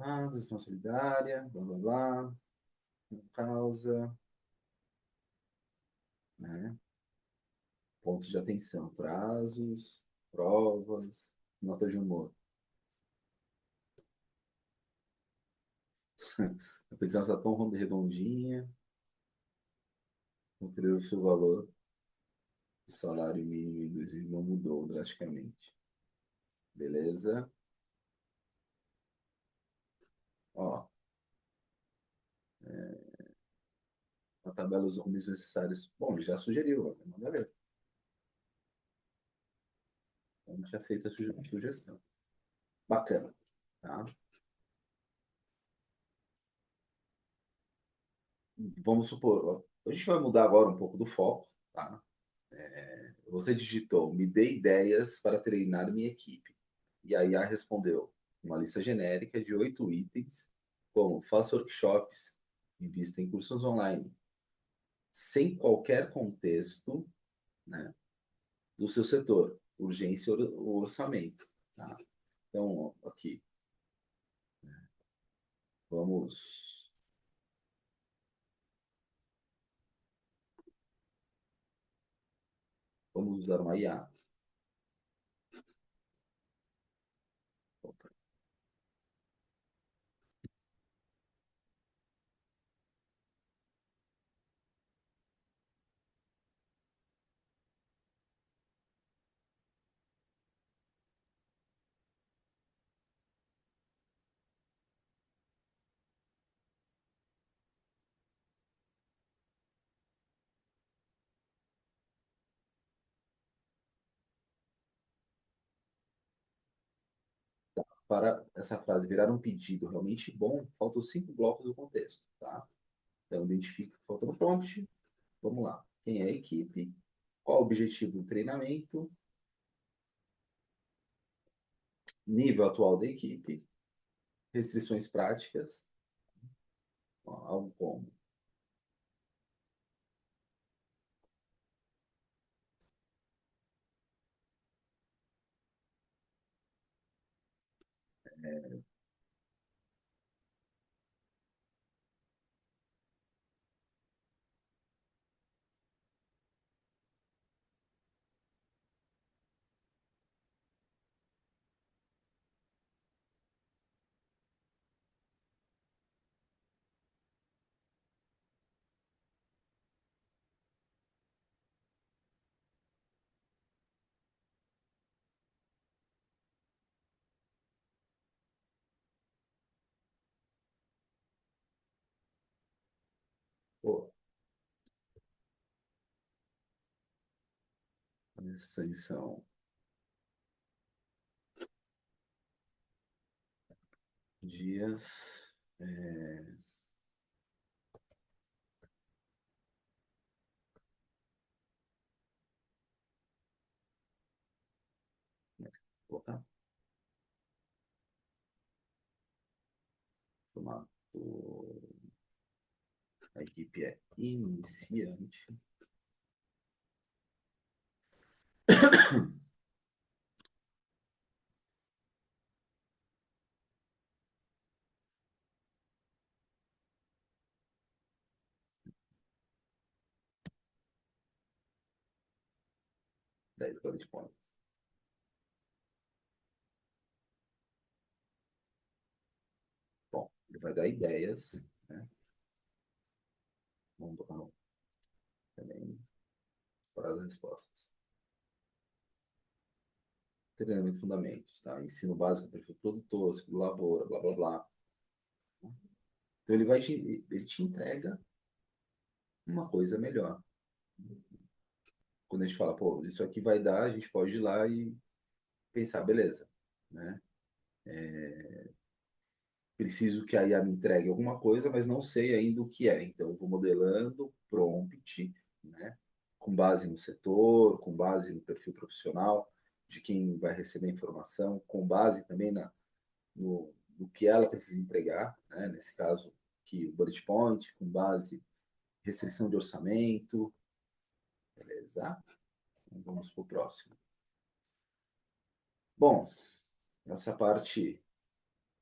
Olha, decisão solidária, blá blá blá, causa, né? Pontos de atenção, prazos, provas, nota de humor. A petição está tão redondinha, conferir o seu valor. O salário mínimo em 2000 não mudou drasticamente. Beleza? Ó, a tabela dos homens necessários. Bom, ele já sugeriu, manda ver. a gente aceita a sugestão. Bacana, tá? Vamos supor, ó, a gente vai mudar agora um pouco do foco, tá? Você digitou, me dê ideias para treinar minha equipe. E a IA respondeu uma lista genérica de 8 itens, como faça workshops, invista em cursos online, sem qualquer contexto, né, do seu setor, urgência ou orçamento. Tá? Então, aqui, vamos, vamos usar uma IA. Opa. Para essa frase virar um pedido realmente bom, faltam 5 blocos do contexto. Tá? Então, identifica o que falta no prompt. Vamos lá. Quem é a equipe? Qual o objetivo do treinamento? Nível atual da equipe? Restrições práticas? Algo como. Pô, essas são dias. Vou colocar. Formato. A equipe é iniciante. 10 bullet points. Bom, ele vai dar ideias, né? Vamos também para as respostas. Treinamento fundamentos, tá? Ensino básico, perfil produtor, ciclo lavoura, blá, blá, blá. Então, ele te entrega uma coisa melhor. Quando a gente fala, pô, isso aqui vai dar, a gente pode ir lá e pensar, beleza, né? Preciso que a IA me entregue alguma coisa, mas não sei ainda o que é. Então, eu vou modelando prompt, né? Com base no setor, com base no perfil profissional de quem vai receber a informação, com base também no que ela precisa entregar, né? Nesse caso, que o bullet point, com base restrição de orçamento, beleza? Então, vamos para o próximo. Bom, essa parte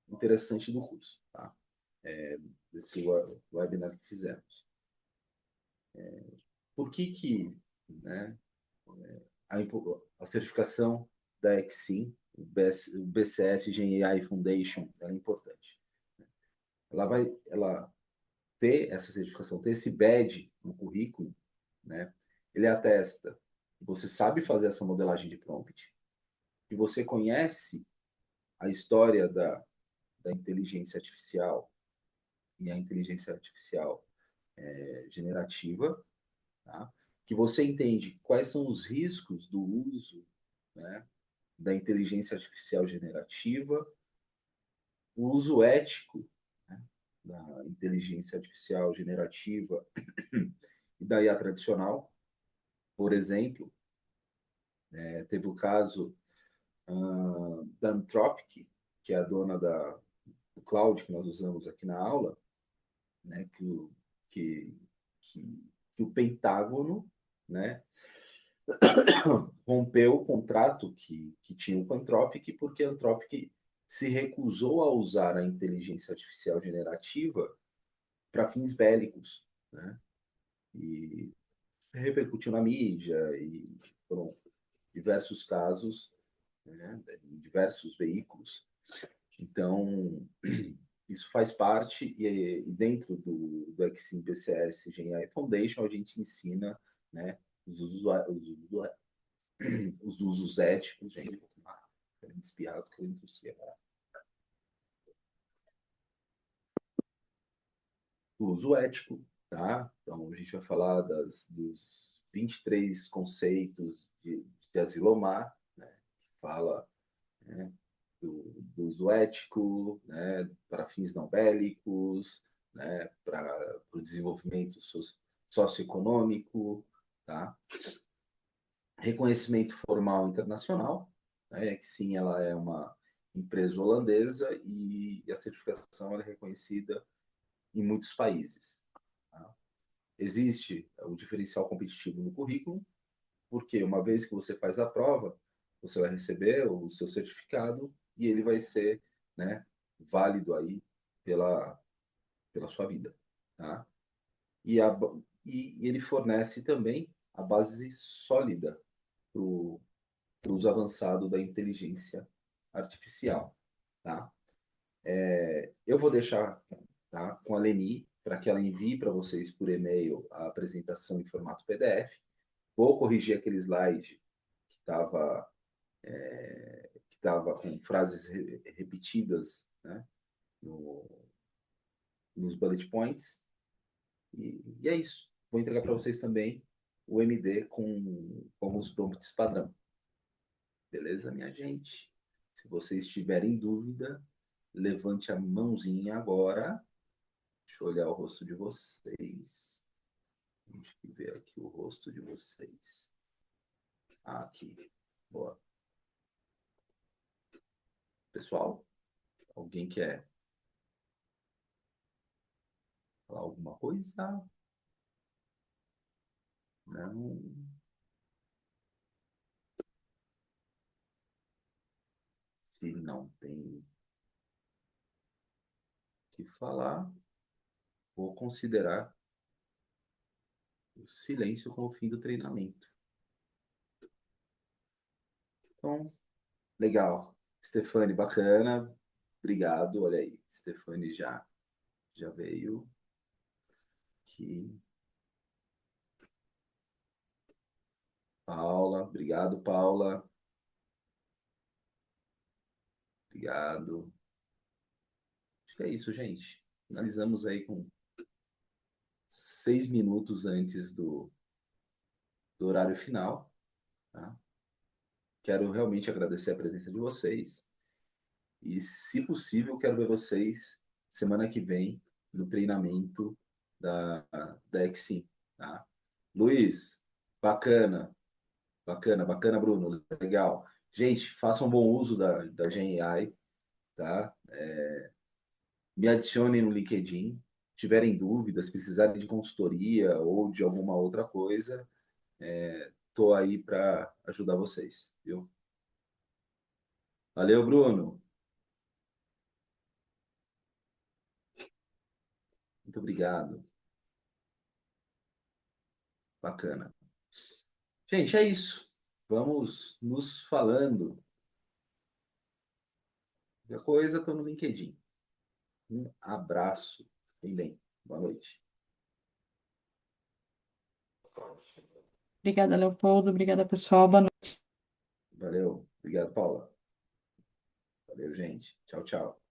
interessante do curso, tá? Desse webinar que fizemos. Por que, né, a certificação da Exim, o BCS Gen AI Foundation, ela é importante. Ela ter essa certificação, ter esse badge no currículo, né, ele atesta que você sabe fazer essa modelagem de prompt, que você conhece a história da inteligência artificial e a inteligência artificial generativa, tá? Que você entende quais são os riscos do uso, né, da inteligência artificial generativa, o uso ético, né, da inteligência artificial generativa e da IA tradicional. Por exemplo, teve o caso da Anthropic, que é a dona do cloud que nós usamos aqui na aula, né, que, que, que o Pentágono, né, rompeu o contrato que tinha com a Anthropic, porque a Anthropic se recusou a usar a inteligência artificial generativa para fins bélicos, né? E repercutiu na mídia e foram diversos casos, né, em diversos veículos. Então, isso faz parte, e dentro do Exim PCS GenAI Foundation, a gente ensina, né, os usos éticos, gente, vou tomar espirrado que eu não tossi agora. O uso ético, tá? Então, a gente vai falar dos 23 conceitos de Asilomar, né, que fala, né, do uso ético, né, para fins não bélicos, né, para o desenvolvimento socioeconômico, tá? Reconhecimento formal internacional, né, que sim, ela é uma empresa holandesa e a certificação é reconhecida em muitos países. Tá? Existe o diferencial competitivo no currículo, porque uma vez que você faz a prova, você vai receber o seu certificado e ele vai ser, né, válido aí pela sua vida. Tá? E, e ele fornece também a base sólida para o uso avançado da inteligência artificial. Tá? Eu vou deixar, tá, com a Leni para que ela envie para vocês por e-mail a apresentação em formato PDF. Vou corrigir aquele slide que estava com frases repetidas, né, no, nos bullet points. E é isso. Vou entregar para vocês também o MD com os prompts padrão. Beleza, minha gente? Se vocês tiverem dúvida, levante a mãozinha agora. Deixa eu olhar o rosto de vocês. Deixa eu ver aqui o rosto de vocês. Aqui. Boa. Pessoal, alguém quer falar alguma coisa? Não. Se não tem o que falar, vou considerar o silêncio como o fim do treinamento. Então, legal. Stefane, bacana. Obrigado. Olha aí, Stefane já veio aqui. Paula, obrigado, Paula. Obrigado. Acho que é isso, gente. Finalizamos aí com 6 minutos antes do horário final. Tá? Quero realmente agradecer a presença de vocês. E, se possível, quero ver vocês semana que vem no treinamento da Exim. Tá? Luiz, bacana. Bacana, Bruno. Legal. Gente, façam bom uso da GenAI. Tá? Me adicionem no LinkedIn. Tiverem dúvidas, precisarem de consultoria ou de alguma outra coisa, estou aí para ajudar vocês, viu? Valeu, Bruno. Muito obrigado. Bacana. Gente, é isso. Vamos nos falando. Qualquer coisa, estou no LinkedIn. Um abraço. Fiquem bem. Boa noite. Obrigada, Leopoldo. Obrigada, pessoal. Boa noite. Valeu. Obrigado, Paula. Valeu, gente. Tchau, tchau.